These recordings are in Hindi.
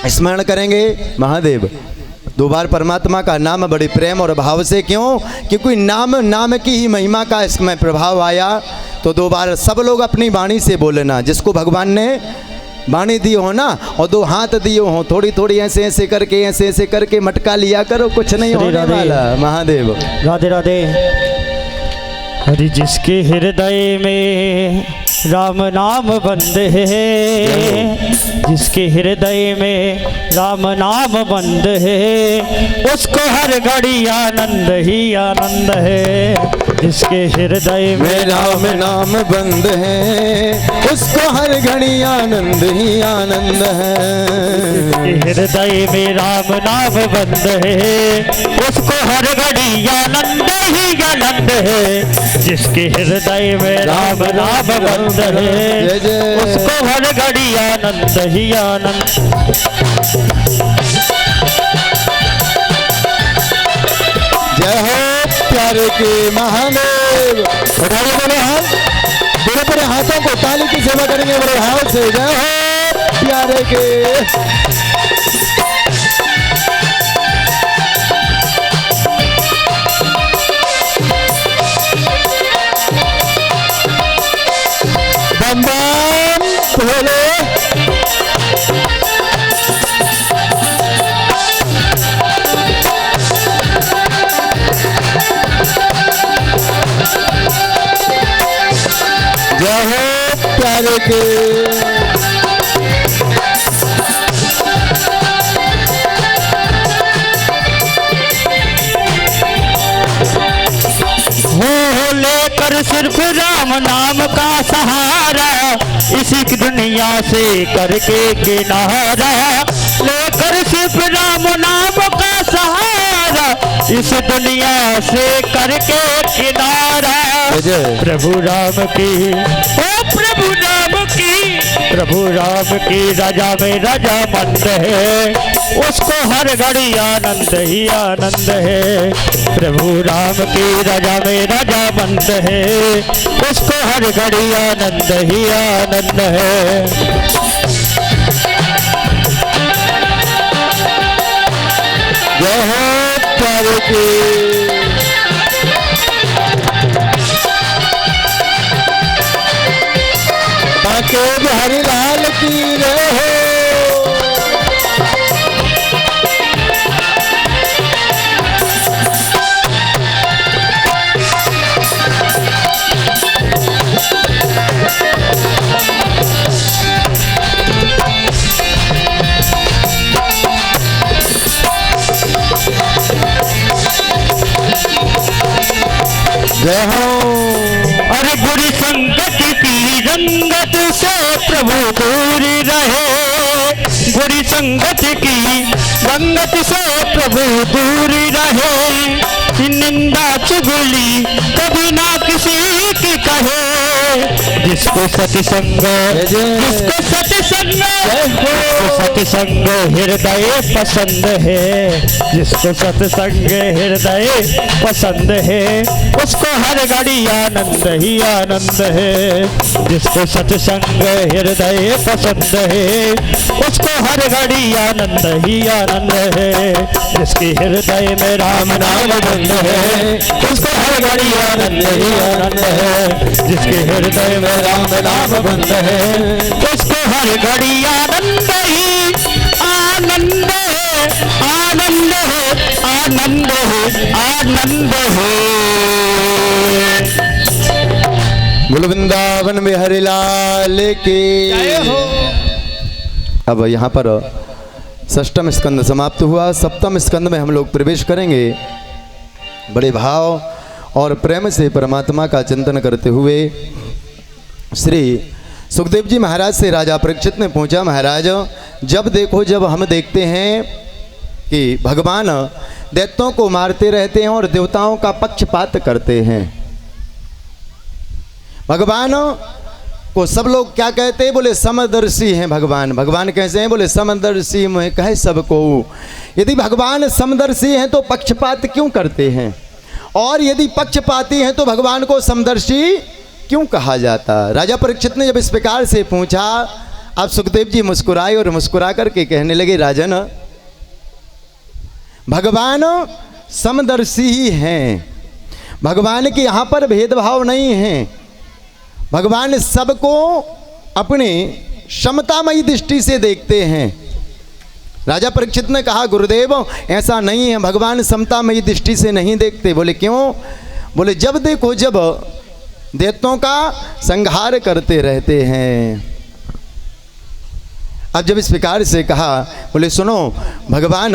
स्मरण करेंगे महादेव। दो बार परमात्मा का नाम बड़े प्रेम और भाव से, क्यों? क्योंकि नाम की ही महिमा का इसमें प्रभाव आया। तो दो बार सब लोग अपनी वाणी से बोलना, जिसको भगवान ने वाणी दी हो ना, और दो हाथ दिए हो, थोड़ी थोड़ी ऐसे ऐसे करके मटका लिया करो, कुछ नहीं होने वाला। महादेव राधे राधे। हरि जिसके हृदय में राम नाम बंद है, जिसके हृदय में राम नाम बंद है, उसको हर घड़ी आनंद ही आनंद है। जिसके हृदय में राम नाम बंद है, उसको हर घड़ी आनंद ही आनंद है। हृदय में राम नाम बंद है, उसको हर घड़ी आनंद ही आनंद है। जिसके हृदय में राम नाम बंद है, उसको हर घड़ी आनंद ही आनंद। जय हो प्यारे के महादेव। बड़े बड़े हाथ, बड़े बड़े हाथों को ताली की सेवा करेंगे बड़े भाव से। जय हो प्यारे के। बम बम भोले। जय हो प्यारे के। हो लेकर सिर्फ राम नाम का सहारा, इसी की दुनिया से करके किनारा। लेकर सिर्फ राम नाम का सहारा, इस दुनिया से करके किनारा। प्रभु राम की, ओ प्रभु राम की, प्रभु राम की राजा में राजा मंद है, उसको हर घड़ी आनंद ही आनंद है। प्रभु राम की राजा में राजा मंद है, उसको हर घड़ी आनंद ही आनंद है। जय हो प्यारे के। बाके बिहारी लाल की जय हो। जय हो। अरे बुरी संगत की रंगत से प्रभु दूर रहे, बुरी संगत की रंगत से प्रभु दूर रहे। निंदा चुगली कभी ना किसी की कहे, जिसको सत्संग, जिसको सत्संग, जिसको सत्संग हृदय पसंद है, जिसको सत्संग हृदय पसंद है, उसको हर घड़ी आनंद ही आनंद है। जिसको सत्संग हृदय पसंद है, उसको हर घड़ी आनंद ही आनंद है। जिसके हृदय में राम नाम बंद है, उसको हर घड़ी आनंद ही आनंद है। जिसके हृदय में राम नाम बंद है, उसको हर घड़ी आनंद ही आनंद है, आनंद है, आनंद है, आनंद है। बोल वृंदावन बिहारी लाल की जय हो। अब यहाँ पर षष्ठम स्कंद समाप्त हुआ। सप्तम स्कंद में हम लोग प्रवेश करेंगे। बड़े भाव और प्रेम से परमात्मा का चिंतन करते हुए श्री सुखदेव जी महाराज से राजा परीक्षित ने पूछा, महाराज जब देखो जब हम देखते हैं कि भगवान दैत्यों को मारते रहते हैं और देवताओं का पक्षपात करते हैं, भगवान को सब लोग क्या कहते हैं? बोले समदर्शी हैं भगवान। भगवान कैसे हैं? बोले समदर्शी में कहे सबको। यदि भगवान समदर्शी हैं तो पक्षपात क्यों करते हैं? और यदि पक्षपाती हैं तो भगवान को समदर्शी क्यों कहा जाता? राजा परीक्षित ने जब इस प्रकार से पूछा, अब सुखदेव जी मुस्कुराए और मुस्कुरा करके कहने लगे, राजन भगवान समदर्शी ही हैं, भगवान के यहाँ पर भेदभाव नहीं है, भगवान सबको अपनी क्षमतामयी दृष्टि से देखते हैं। राजा परीक्षित ने कहा, गुरुदेव ऐसा नहीं है, भगवान समतामयी दृष्टि से नहीं देखते। बोले क्यों? बोले जब देखो जब दैत्यों का संहार करते रहते हैं। अब जब इस प्रकार से कहा, बोले सुनो, भगवान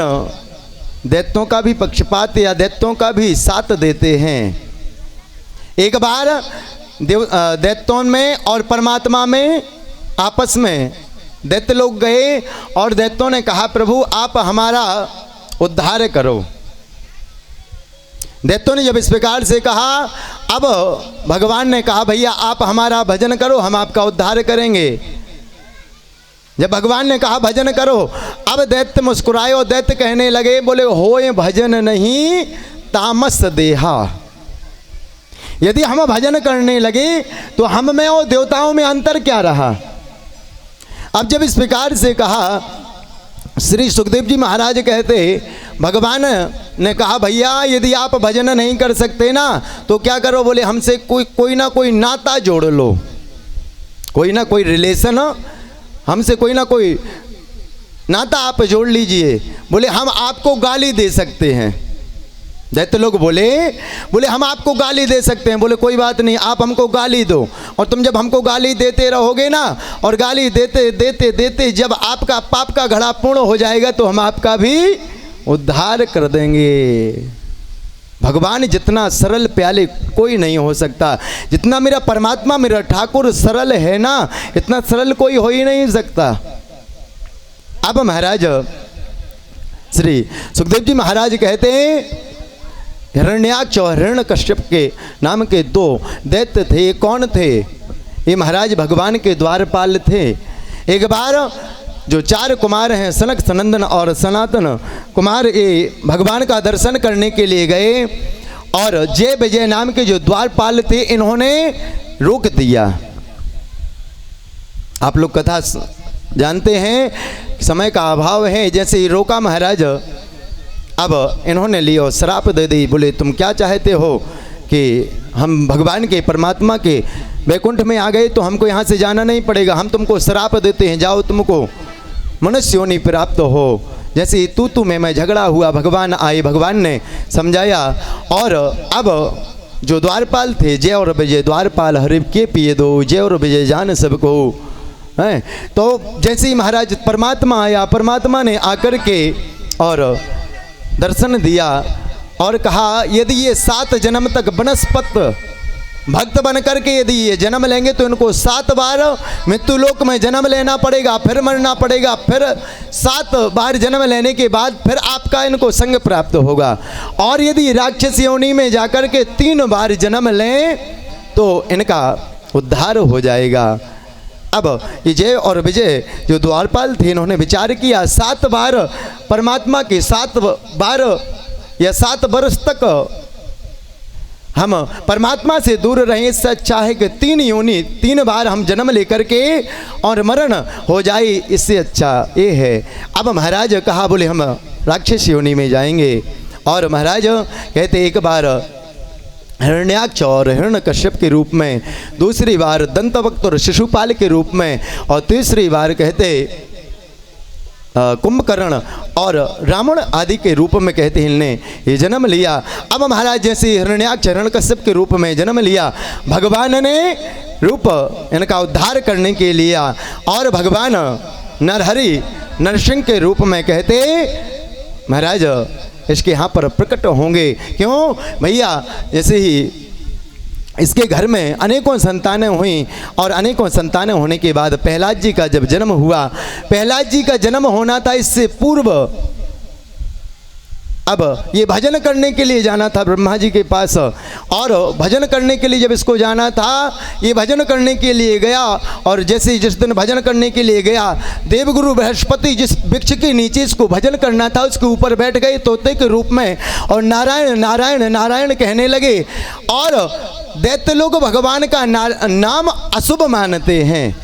दैत्यों का भी पक्षपात या दैत्यों का भी साथ देते हैं। एक बार दैत्यों में और परमात्मा में आपस में दैत्य लोग गए और दैत्यों ने कहा, प्रभु आप हमारा उद्धार करो। दैत्यों ने जब इस प्रकार से कहा, अब भगवान ने कहा, भैया आप हमारा भजन करो, हम आपका उद्धार करेंगे। जब भगवान ने कहा भजन करो, अब दैत्य मुस्कुराए और दैत्य कहने लगे, बोले होए भजन नहीं तामस देहा। यदि हम भजन करने लगे तो हम में और देवताओं में अंतर क्या रहा? अब जब इस प्रकार से कहा, श्री सुखदेव जी महाराज कहते, भगवान ने कहा, भैया यदि आप भजन नहीं कर सकते ना तो क्या करो? बोले हमसे कोई ना कोई नाता जोड़ लो, कोई ना कोई रिलेशन, हमसे कोई ना कोई नाता आप जोड़ लीजिए। बोले हम आपको गाली दे सकते हैं। दैत्य लोग बोले हम आपको गाली दे सकते हैं। बोले कोई बात नहीं, आप हमको गाली दो, और तुम जब हमको गाली देते रहोगे ना, और गाली देते देते देते जब आपका पाप का घड़ा पूर्ण हो जाएगा तो हम आपका भी उद्धार कर देंगे। भगवान जितना सरल प्याले कोई नहीं हो सकता, जितना मेरा परमात्मा मेरा ठाकुर सरल है ना, इतना सरल कोई हो ही नहीं सकता। अब महाराज श्री सुखदेव जी महाराज कहते हैं, हिरण्याक्ष और हिरण्यकश्यप के नाम के दो दैत्य थे। कौन थे? ये महाराज भगवान के द्वारपाल थे। एक बार जो चार कुमार हैं, सनक सनंदन और सनातन कुमार, ये भगवान का दर्शन करने के लिए गए और जय विजय नाम के जो द्वारपाल थे इन्होंने रोक दिया। आप लोग कथा जानते हैं, समय का अभाव है, जैसे ही रोका महाराज, अब इन्होंने लियो श्राप दे दी। बोले तुम क्या चाहते हो कि हम भगवान के परमात्मा के वैकुंठ में आ गए तो हमको यहाँ से जाना नहीं पड़ेगा, हम तुमको श्राप देते हैं, जाओ तुमको मनुष्य योनि प्राप्त हो। जैसे तू मैं झगड़ा हुआ, भगवान आए, भगवान ने समझाया, और अब जो द्वारपाल थे, जय और विजय द्वारपाल हरि के पिए दो, जय और विजय जान सबको है। तो जैसे ही महाराज परमात्मा आया, परमात्मा ने आकर के और दर्शन दिया और कहा, यदि ये 7 जन्म तक बनस्पत भक्त बन करके यदि ये जन्म लेंगे तो इनको 7 बार मृत्यु लोक में जन्म लेना पड़ेगा, फिर मरना पड़ेगा, फिर 7 बार जन्म लेने के बाद फिर आपका इनको संग प्राप्त होगा। और यदि राक्षस योनि में जाकर के 3 बार जन्म लें तो इनका उद्धार हो जाएगा। अब ये जय और विजय जो द्वारपाल थे, इन्होंने विचार किया, 7 बार परमात्मा के 7 बार या 7 वर्ष तक हम परमात्मा से दूर रहें, इससे अच्छा है कि 3 योनि 3 बार हम जन्म लेकर के और मरण हो जाए, इससे अच्छा ये है। अब महाराज कहा, बोले हम राक्षस योनि में जाएंगे। और महाराज कहते एक बार हिरण्याक्ष और हिरण्यकश्यप के रूप में, दूसरी बार दंतवक्त और शिशुपाल के रूप में, और तीसरी बार कहते कुंभकर्ण और रावण आदि के रूप में कहते हैं इनने ये जन्म लिया। अब महाराज जैसे हिरण्याक्ष हिरण्यकश्यप के रूप में जन्म लिया, भगवान ने रूप इनका उद्धार करने के लिया, और भगवान नरहरि नरसिंह के रूप में कहते महाराज इसके यहाँ पर प्रकट होंगे। क्यों भैया? जैसे ही इसके घर में अनेकों संतानें हुई, और अनेकों संतानें होने के बाद प्रहलाद जी का जब जन्म हुआ, प्रहलाद जी का जन्म होना था इससे पूर्व, अब ये भजन करने के लिए जाना था ब्रह्मा जी के पास, और भजन करने के लिए जब इसको जाना था, ये भजन करने के लिए गया, और जैसे जिस दिन भजन करने के लिए गया, देवगुरु बृहस्पति जिस वृक्ष के नीचे इसको भजन करना था उसके ऊपर बैठ गए तोते के रूप में, और नारायण नारायण नारायण कहने लगे। और दैत्य लोग भगवान का नाम अशुभ मानते हैं,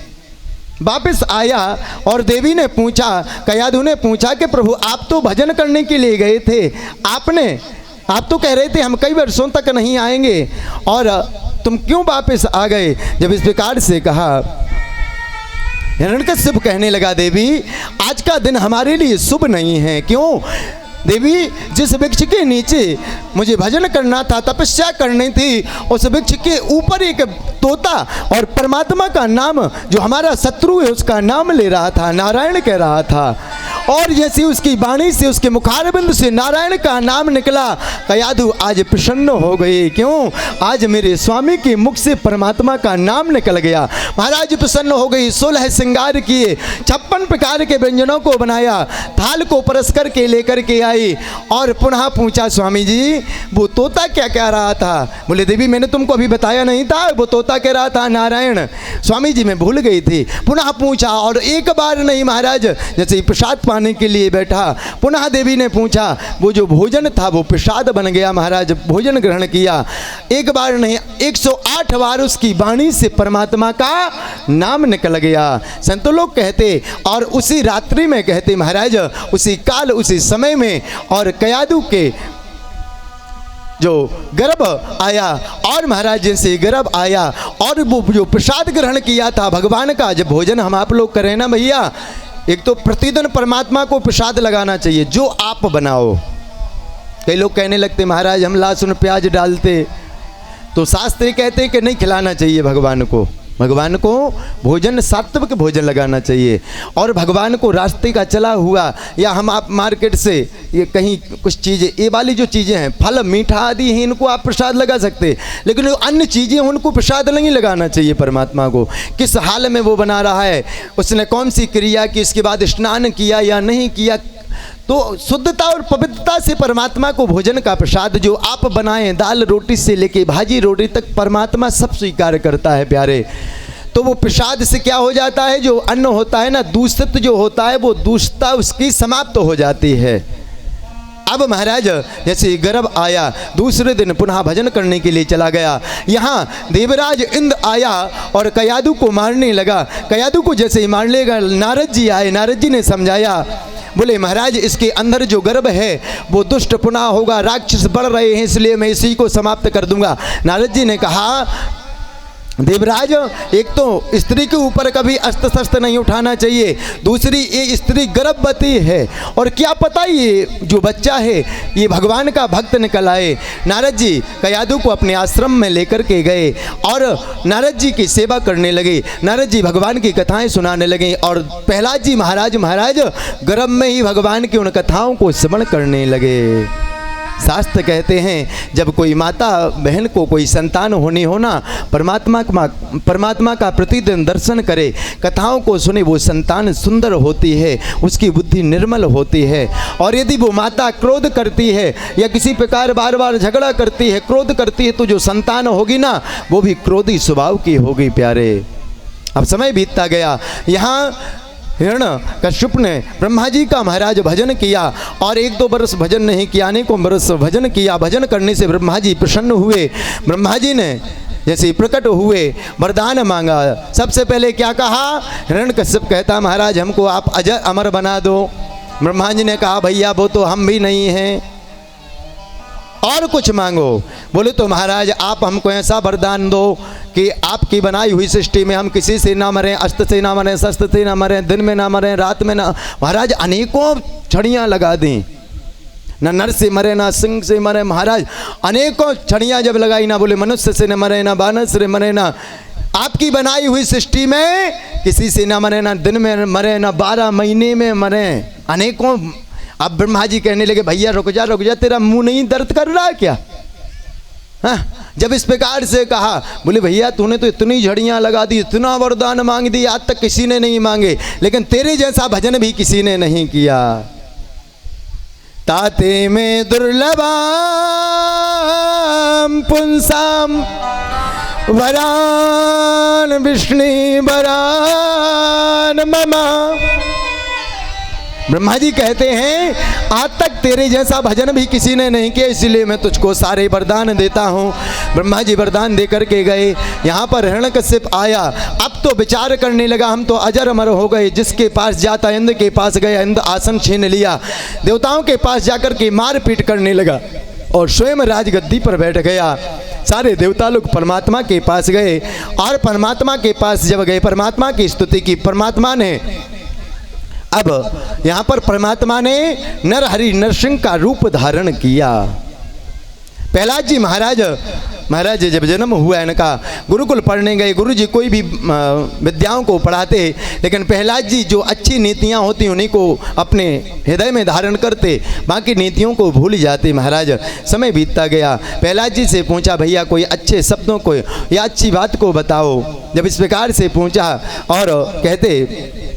वापस आया और देवी ने पूछा, कयाधु ने पूछा कि प्रभु आप तो भजन करने के लिए गए थे, आप तो कह रहे थे हम कई वर्षों तक नहीं आएंगे और तुम क्यों वापस आ गए। जब इस प्रकार से कहा, हिरण्यकश्यप कहने लगा, देवी आज का दिन हमारे लिए शुभ नहीं है। क्यों देवी, जिस वृक्ष के नीचे मुझे भजन करना था, तपस्या करनी थी, उस वृक्ष के ऊपर एक तोता और परमात्मा का नाम, जो हमारा शत्रु है उसका नाम ले रहा था, नारायण कह रहा था, और जैसे उसकी वाणी से, उसके मुखारबिंद से नारायण का नाम निकला, कयाधु आज प्रसन्न हो गए। क्यों, आज मेरे स्वामी के मुख से परमात्मा का नाम निकल गया। महाराज प्रसन्न हो गई, 16 श्रृंगार किए, 56 प्रकार के व्यंजनों को बनाया, थाल को परस करके लेकर के आई और पुनः पूछा, स्वामी जी वो तोता क्या कह रहा था। बोले देवी मैंने तुमको अभी बताया नहीं था, वो तोता कह रहा था नारायण। स्वामी जी मैं भूल गई थी। पुनः पूछा और एक बार नहीं महाराज, जैसे ही प्रसाद पाने के लिए बैठा, पुनः देवी ने पूछा, वो जो भोजन था वो प्रसाद बन गया। महाराज भोजन ग्रहण किया, एक बार नहीं 108 बार उसकी वाणी से परमात्मा का नाम निकल गया। संत लोग कहते और उसी रात्रि में कहते महाराज, उसी काल उसी समय में और कयाधु के जो गर्भ आया और महाराज जिनसे गर्भ आया और वो जो प्रसाद ग्रहण किया था भगवान का, जब भोजन हम आप लोग करें ना भैया, एक तो प्रतिदिन परमात्मा को प्रसाद लगाना चाहिए जो आप बनाओ। कई लोग कहने लगते महाराज हम लहसुन प्याज डालते, तो शास्त्री कहते कि नहीं खिलाना चाहिए भगवान को। भगवान को भोजन सात्विक भोजन लगाना चाहिए। और भगवान को रास्ते का चला हुआ या हम आप मार्केट से ये कहीं कुछ चीज़ें, ये वाली जो चीज़ें हैं फल मीठा आदि हैं, इनको आप प्रसाद लगा सकते, लेकिन जो अन्य चीज़ें उनको प्रसाद नहीं लगाना चाहिए। परमात्मा को किस हाल में वो बना रहा है, उसने कौन सी क्रिया की, इसके बाद स्नान किया या नहीं किया, तो शुद्धता और पवित्रता से परमात्मा को भोजन का प्रसाद जो आप बनाएं, दाल रोटी से लेके भाजी रोटी तक परमात्मा सब स्वीकार करता है प्यारे। तो वो प्रसाद से क्या हो जाता है, जो अन्न होता है ना, दूषित जो होता है वो दूषितता उसकी समाप्त हो जाती है। अब महाराज जैसे गर्भ आया, दूसरे दिन पुनः भजन करने के लिए चला गया। यहाँ देवराज इंद्र आया और कयाधु को मारने लगा। कयाधु को जैसे ही मार लेगा, नारद जी आए, नारद जी ने समझाया, बोले महाराज इसके अंदर जो गर्भ है वो दुष्ट पुनः होगा, राक्षस बढ़ रहे हैं, इसलिए मैं इसी को समाप्त कर दूंगा। नारद जी ने कहा, देवराज एक तो स्त्री के ऊपर कभी अस्त्र शस्त्र नहीं उठाना चाहिए, दूसरी ये स्त्री गर्भवती है और क्या पता ये जो बच्चा है ये भगवान का भक्त निकल आए। नारद जी कयाधु को अपने आश्रम में लेकर के गए और नारद जी की सेवा करने लगे। नारद जी भगवान की कथाएं सुनाने लगे और प्रहलाद जी महाराज गर्भ में ही भगवान की उन कथाओं को श्रवण करने लगे। शास्त्र कहते हैं जब कोई माता बहन को कोई संतान होनी हो ना, परमात्मा का प्रतिदिन दर्शन करे, कथाओं को सुने, वो संतान सुंदर होती है, उसकी बुद्धि निर्मल होती है। और यदि वो माता क्रोध करती है या किसी प्रकार बार बार झगड़ा करती है, क्रोध करती है, तो जो संतान होगी ना वो भी क्रोधी स्वभाव की होगी प्यारे। अब समय बीतता गया, यहाँ हिरण्यकश्यप ने ब्रह्मा जी का महाराज भजन किया और 1-2 वर्ष भजन नहीं किया, अनेकों वर्ष भजन किया। भजन करने से ब्रह्मा जी प्रसन्न हुए। ब्रह्मा जी ने जैसे प्रकट हुए वरदान मांगा। सबसे पहले क्या कहा, हिरण्यकश्यप कहता महाराज हमको आप अजर अमर बना दो। ब्रह्मा जी ने कहा भैया वो तो हम भी नहीं हैं, और कुछ मांगो। बोले तो महाराज आप हमको ऐसा वरदान दो कि आपकी बनाई हुई सृष्टि में हम किसी से ना मरें, अस्त्र से ना मरें, शस्त्र से ना मरें, दिन में ना मरें, रात में ना। महाराज अनेकों छड़ियाँ लगा दी, ना नर से मरे ना सिंह से मरे। महाराज अनेकों छड़ियाँ जब लगाई, ना बोले मनुष्य से न मरे, ना बानर से मरे, ना आपकी बनाई हुई सृष्टि में किसी से ना मरे, ना दिन में मरे, ना 12 महीने में मरे, अनेकों। अब ब्रह्मा जी कहने लगे भैया रुक जा, तेरा मुंह नहीं दर्द कर रहा है क्या? हाँ, जब इस प्रकार से कहा, बोले भैया तूने तो इतनी झड़ियाँ लगा दी, इतना वरदान मांग दी, आज तक किसी ने नहीं मांगे, लेकिन तेरे जैसा भजन भी किसी ने नहीं किया। ताते में दुर्लभाम पुंसाम वरान विष्णु वरान ममा ब्रह्मा जी कहते हैं आज तक तेरे जैसा भजन भी किसी ने नहीं किया, इसलिए मैं तुझको सारे वरदान देता हूँ। ब्रह्मा जी वरदान दे करके गए। यहाँ पर हिरण्यकश्यप आया, अब तो विचार करने लगा हम तो अजर अमर हो गए। जिसके पास जाता इंद्र के पास गया, इंद्र आसन छीन लिया। देवताओं के पास जाकर के मार पीट करने लगा और स्वयं राजगद्दी पर बैठ गया। सारे देवता लोग परमात्मा के पास गए और परमात्मा के पास जब गए, परमात्मा की स्तुति की। परमात्मा ने अब यहाँ पर परमात्मा ने नरहरि नरसिंह का रूप धारण किया। प्रहलाद जी महाराज जब जन्म हुआ इनका, गुरुकुल पढ़ने गए। गुरु जी कोई भी विद्याओं को पढ़ाते, लेकिन प्रहलाद जी जो अच्छी नीतियाँ होती उन्हीं को अपने हृदय में धारण करते, बाकी नीतियों को भूल जाते। महाराज समय बीतता गया। प्रहलाद जी से पूछा भैया कोई अच्छे शब्दों को या अच्छी बात को बताओ। जब इस प्रकार से पूछा और कहते,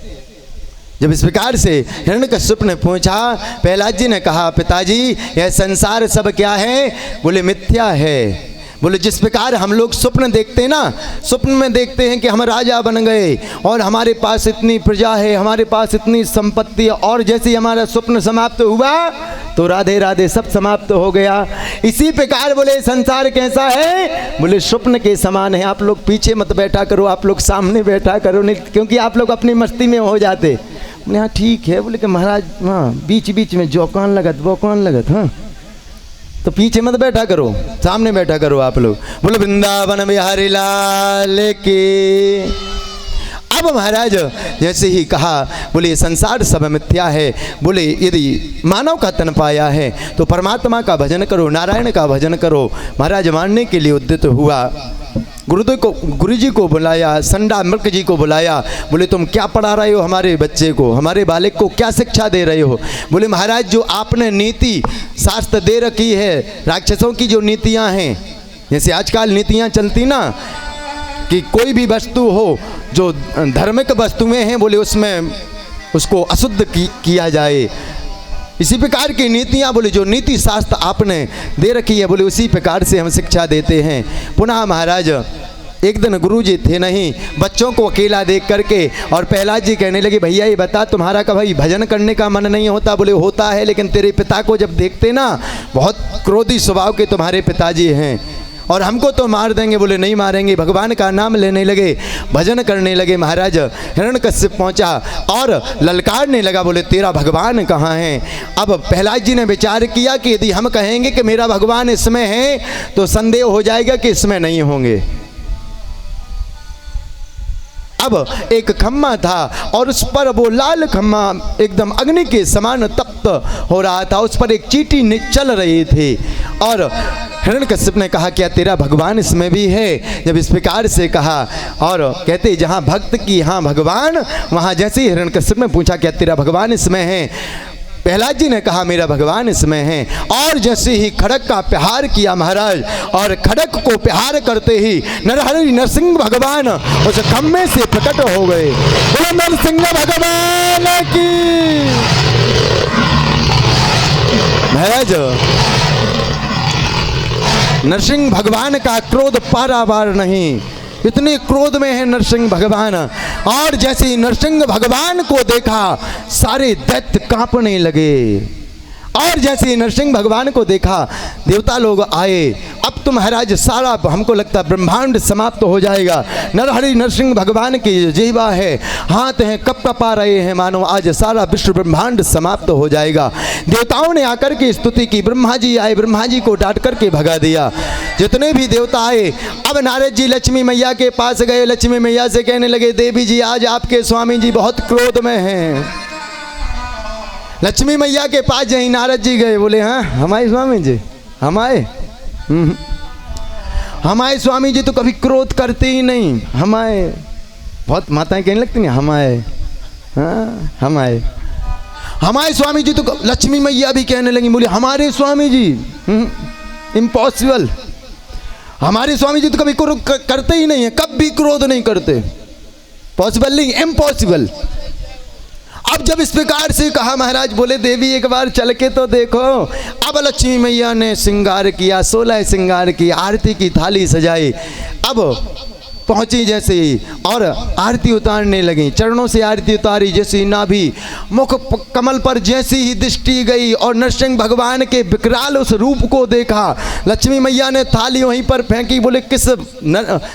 जब इस प्रकार से हिरण्यकश्यप ने पूछा, प्रहलाद जी ने कहा पिताजी यह संसार सब क्या है? बोले मिथ्या है। बोले जिस प्रकार हम लोग स्वप्न देखते हैं ना, स्वप्न में देखते हैं कि हम राजा बन गए और हमारे पास इतनी प्रजा है, हमारे पास इतनी संपत्ति है, और जैसे ही हमारा स्वप्न समाप्त हुआ तो राधे राधे सब समाप्त हो गया। इसी प्रकार बोले संसार कैसा है? बोले स्वप्न के समान है। आप लोग पीछे मत बैठा करो, आप लोग सामने बैठा करो, नहीं क्योंकि आप लोग अपनी मस्ती में हो जाते। बोले हाँ ठीक है। बोले कि महाराज हाँ बीच बीच में जो कौन लगत वो कौन लगत, हाँ तो पीछे मत बैठा करो, सामने बैठा करो आप लोग। बोलो वृंदावन बिहारी लाल की। अब महाराज जैसे ही कहा, बोले ये संसार सब मिथ्या है। बोले यदि मानव का तन पाया है तो परमात्मा का भजन करो, नारायण का भजन करो। महाराज मानने के लिए उद्यत हुआ। गुरु जी को बुलाया, संडा मृग जी को बुलाया। बोले तुम क्या पढ़ा रहे हो हमारे बच्चे को, हमारे बालक को क्या शिक्षा दे रहे हो? बोले महाराज जो आपने नीति शास्त्र दे रखी है, राक्षसों की जो नीतियां हैं, जैसे आजकल नीतियां चलती ना कि कोई भी वस्तु हो जो धार्मिक वस्तुएं हैं, बोले उसमें उसको अशुद्ध किया जाए। इसी प्रकार की नीतियाँ, बोले जो नीति शास्त्र आपने दे रखी है, बोले उसी प्रकार से हम शिक्षा देते हैं। पुनः महाराज एक दिन गुरु जी थे नहीं, बच्चों को अकेला देख करके, और प्रहलाद जी कहने लगे भैया ये बता तुम्हारा कभी भजन करने का मन नहीं होता? बोले होता है, लेकिन तेरे पिता को जब देखते ना, बहुत क्रोधी स्वभाव के तुम्हारे पिताजी हैं और हमको तो मार देंगे। बोले नहीं मारेंगे। भगवान का नाम लेने लगे, भजन करने लगे। महाराज हिरण्यकश्यप पहुंचा और ललकारने लगा, बोले तेरा भगवान कहाँ है? अब प्रहलाद जी ने विचार किया कि यदि हम कहेंगे कि मेरा भगवान इसमें है तो संदेह हो जाएगा कि इसमें नहीं होंगे। अब एक खम्मा था और उस पर वो लाल खम्मा एकदम अग्नि के समान तप्त हो रहा था, उस पर एक चींटी चल रही थी। और हिरण्यकश्यप ने कहा क्या तेरा भगवान इसमें भी है? जब इस प्रकार से कहा, और कहते जहाँ भक्त की यहाँ भगवान, वहाँ जैसे ही हिरण्यकश्यप ने पूछा क्या तेरा भगवान इसमें है? प्रहलाद जी ने कहा मेरा भगवान इसमें है। और जैसे ही खड़ग का प्रहार किया महाराज, और खड़ग को प्रहार करते ही नरहरि नरसिंह भगवान उस खम्मे से प्रकट हो गए। बोलो नरसिंह भगवान की। महाराज नरसिंह भगवान का क्रोध पारावार नहीं, इतने क्रोध में है नरसिंह भगवान। और जैसे ही नरसिंह भगवान को देखा सारे दैत्य कांपने लगे। और जैसे ही नरसिंह भगवान को देखा देवता लोग आए। अब तो महाराज सारा हमको लगता है ब्रह्मांड समाप्त हो जाएगा। नरहरि नरसिंह भगवान की जीवा है, हाथ हैं कप कपा रहे हैं, मानो आज सारा विश्व ब्रह्मांड समाप्त हो जाएगा। देवताओं ने आकर के स्तुति की। ब्रह्मा जी आए, ब्रह्मा जी को डांट करके भगा दिया। जितने भी देवता आए, अब नारद जी लक्ष्मी मैया के पास गए। लक्ष्मी मैया से कहने लगे देवी जी आज आपके स्वामी जी बहुत क्रोध में हैं। लक्ष्मी मैया के पास जहीं नारद जी गए, बोले हाँ हमारे स्वामी जी हमारे स्वामी जी तो कभी क्रोध करते ही नहीं। हमारे बहुत माताएं कहने लगती हैं हमारे स्वामी जी तो, लक्ष्मी मैया भी कहने लगी, बोले हमारे स्वामी जी इम्पॉसिबल, हमारे स्वामी जी तो कभी क्रोध करते ही नहीं है, कभी क्रोध नहीं करते, पॉसिबल नहीं, इम्पॉसिबल। अब जब इस प्रकार से कहा महाराज बोले देवी एक बार चल के तो देखो। अब लक्ष्मी मैया ने श्रृंगार किया, 16 श्रृंगार की, आरती की थाली सजाई। अब पहुंची जैसे ही और आरती उतारने लगी, चरणों से आरती उतारी जैसे ही नाभि मुख कमल पर जैसी ही दृष्टि गई और नरसिंह भगवान के विकराल उस रूप को देखा। लक्ष्मी मैया ने थाली वहीं पर फेंकी, बोले किस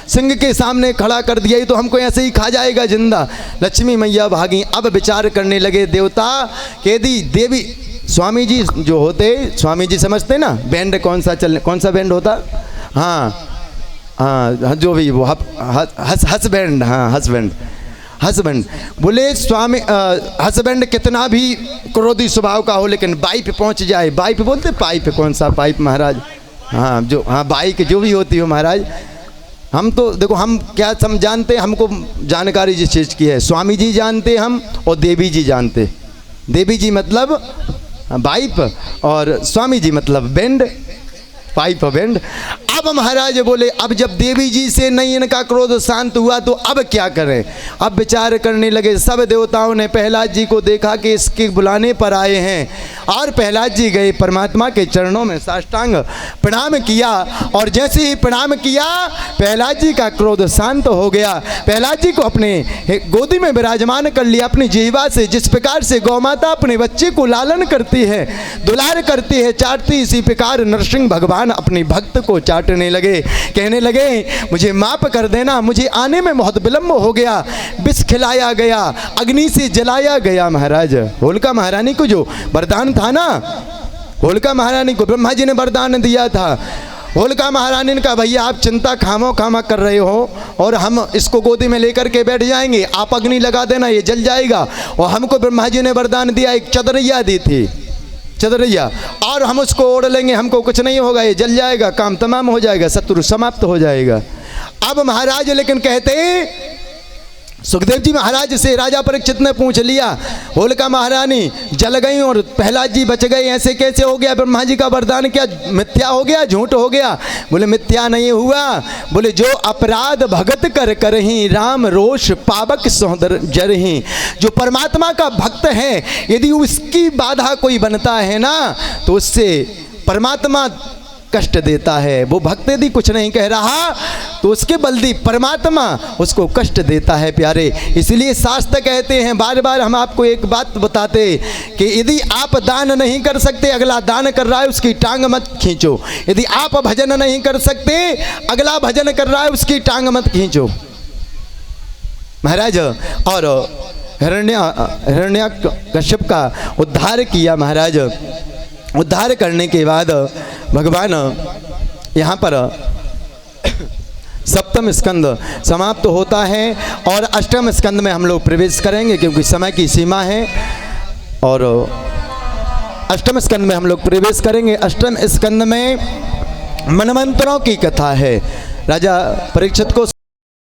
सिंह के सामने खड़ा कर दिया, ये तो हमको ऐसे ही खा जाएगा जिंदा। लक्ष्मी मैया भागी। अब विचार करने लगे देवता के देवी स्वामी जी जो होते, स्वामी जी समझते ना बैंड कौन सा बैंड होता, हाँ हाँ जो भी वो हसबैंड, हाँ हसबैंड बोले स्वामी हसबैंड कितना भी क्रोधी स्वभाव का हो लेकिन बाई पे पहुंच जाए, बाई पे बोलते पाइप, कौन सा पाइप महाराज, हाँ जो हाँ बाइक जो भी होती हो महाराज। हम तो देखो हम क्या जानते, हमको जानकारी जिस चीज़ की है स्वामी जी जानते हम और देवी जी जानते। देवी जी मतलब बाइप और स्वामी जी मतलब बैंड, पाइप बैंड। अब महाराज बोले अब जब देवी जी से नहीं इनका क्रोध शांत हुआ तो अब क्या करें। अब विचार करने लगे। सब देवताओं ने प्रहलाद जी को देखा कि इसके बुलाने पर आए हैं और प्रहलाद जी गए परमात्मा के चरणों में साष्टांग प्रणाम किया और जैसे ही प्रणाम किया प्रहलाद जी का क्रोध शांत हो गया। प्रहलाद जी को अपने गोदी में विराजमान कर लिया अपनी जिह्वा से। जिस प्रकार से गौमाता अपने बच्चे को लालन करती है, दुलार करती है, चाटती, इसी प्रकार नरसिंह भगवान अपनी भक्त को चाटने लगे। कहने लगे मुझे माफ कर देना, मुझे आने में बहुत विलंब हो गया, विष खिलाया गया, अग्नि से जलाया गया। महाराज होलिका महारानी को जो वरदान था ना, होलिका महारानी को ब्रह्मा जी ने वरदान दिया था। होलिका महारानी ने कहा भैया आप चिंता खामा कर रहे हो और हम इसको गोदी में लेकर के बैठ जाएंगे, आप अग्नि लगा देना ये जल जाएगा। और हमको ब्रह्मा जी ने वरदान दिया, एक चदरैया दी थी, चदरैया, और हम उसको ओढ़ लेंगे, हमको कुछ नहीं होगा, ये जल जाएगा, काम तमाम हो जाएगा, शत्रु समाप्त हो जाएगा। अब महाराज लेकिन कहते सुखदेव जी महाराज से राजा परीक्षित ने पूछ लिया होलिका महारानी जल गई और प्रहलाद जी बच गए, ऐसे कैसे हो गया? ब्रह्मा जी का वरदान क्या मिथ्या हो गया, झूठ हो गया? बोले मिथ्या नहीं हुआ। बोले जो अपराध भगत कर करही राम रोष पावक सौंदर जरही। जो परमात्मा का भक्त है यदि उसकी बाधा कोई बनता है ना तो उससे परमात्मा कष्ट देता है। वो भक्त यदि कुछ नहीं कह रहा तो उसके बलदी परमात्मा उसको कष्ट देता है प्यारे। इसलिए शास्त्र कहते हैं, बार बार हम आपको एक बात बताते कि यदि आप दान नहीं कर सकते, अगला दान कर रहा है उसकी टांग मत खींचो। यदि आप भजन नहीं कर सकते, अगला भजन कर रहा है उसकी टांग मत खींचो। महाराज और हिरण्यकश्यप का उद्धार किया। महाराज उद्धार करने के बाद भगवान यहाँ पर सप्तम स्कंद समाप्त होता है और अष्टम स्कंद में हम लोग प्रवेश करेंगे क्योंकि समय की सीमा है। और अष्टम स्कंद में हम लोग प्रवेश करेंगे। अष्टम स्कंद में मनवंतरों की कथा है। राजा परीक्षित को